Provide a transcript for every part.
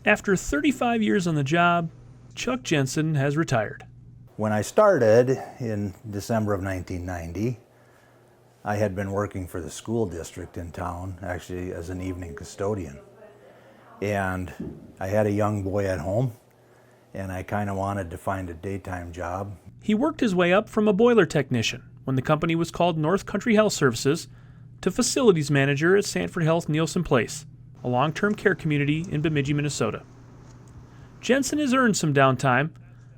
After 35 years on the job, Chuck Jensen has retired. When I started in December of 1990, I had been working for the school district in town, actually as an evening custodian. And I had a young boy at home, and I kind of wanted to find a daytime job. He worked his way up from a boiler technician when the company was called North Country Health Services to facilities manager at Sanford Health Neilson Place, a long-term care community in Bemidji, Minnesota. Jensen has earned some downtime,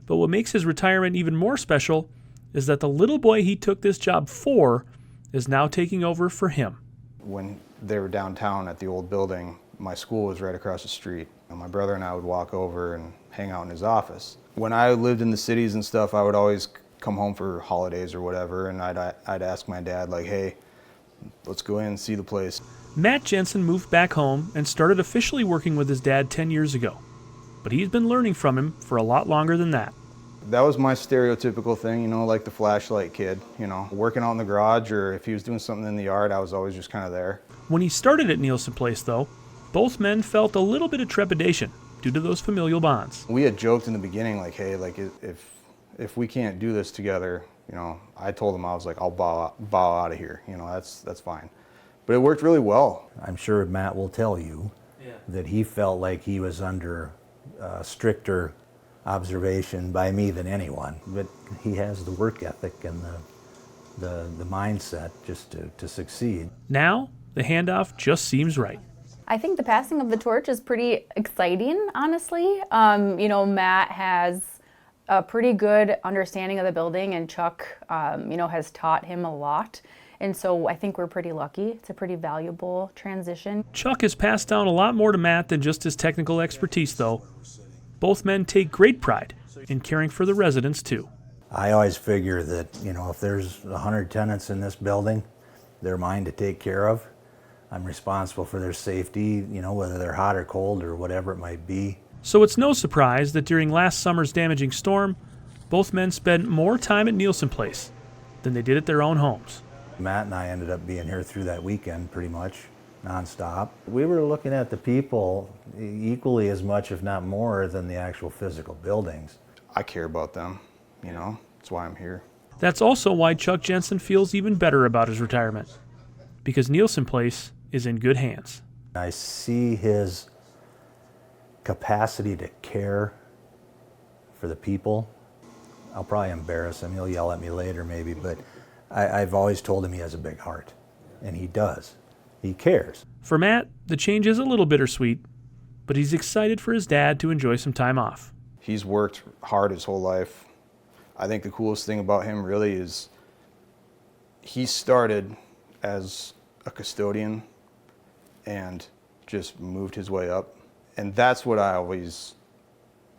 but what makes his retirement even more special is that the little boy he took this job for is now taking over for him. When they were downtown at the old building, my school was right across the street. And my brother and I would walk over and hang out in his office. When I lived in the cities and stuff, I would always come home for holidays or whatever, and I'd ask my dad, like, hey, let's go in and see the place. Matt Jensen moved back home and started officially working with his dad 10 years ago. But he's been learning from him for a lot longer than that. That was my stereotypical thing, you know, like the flashlight kid, you know, working out in the garage, or if he was doing something in the yard, I was always just kind of there. When he started at Neilson Place, though, both men felt a little bit of trepidation due to those familial bonds. We had joked in the beginning, like, hey, like if we can't do this together, you know, I told him, I was like, I'll bow out of here, you know, that's fine. But it worked really well. I'm sure Matt will tell you that he felt like he was under stricter observation by me than anyone, but he has the work ethic and the mindset just to succeed. Now, the handoff just seems right. I think the passing of the torch is pretty exciting, honestly. You know, Matt has a pretty good understanding of the building, and Chuck, you know, has taught him a lot. And so I think we're pretty lucky. It's a pretty valuable transition. Chuck has passed down a lot more to Matt than just his technical expertise, though. Both men take great pride in caring for the residents, too. I always figure that, you know, if there's 100 tenants in this building, they're mine to take care of. I'm responsible for their safety, you know, whether they're hot or cold or whatever it might be. So it's no surprise that during last summer's damaging storm, both men spent more time at Neilson Place than they did at their own homes. Matt and I ended up being here through that weekend pretty much nonstop. We were looking at the people equally as much, if not more, than the actual physical buildings. I care about them, you know, that's why I'm here. That's also why Chuck Jensen feels even better about his retirement, because Neilson Place is in good hands. I see his capacity to care for the people. I'll probably embarrass him, he'll yell at me later maybe, but I've always told him he has a big heart, and he does. He cares. For Matt, the change is a little bittersweet, but he's excited for his dad to enjoy some time off. He's worked hard his whole life. I think the coolest thing about him really is he started as a custodian and just moved his way up. And that's what I always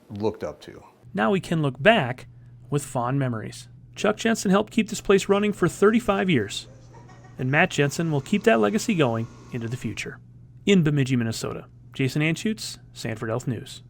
looked up to. Now we can look back with fond memories. Chuck Jensen helped keep this place running for 35 years, and Matt Jensen will keep that legacy going into the future. In Bemidji, Minnesota, Jason Anschutz, Sanford Health News.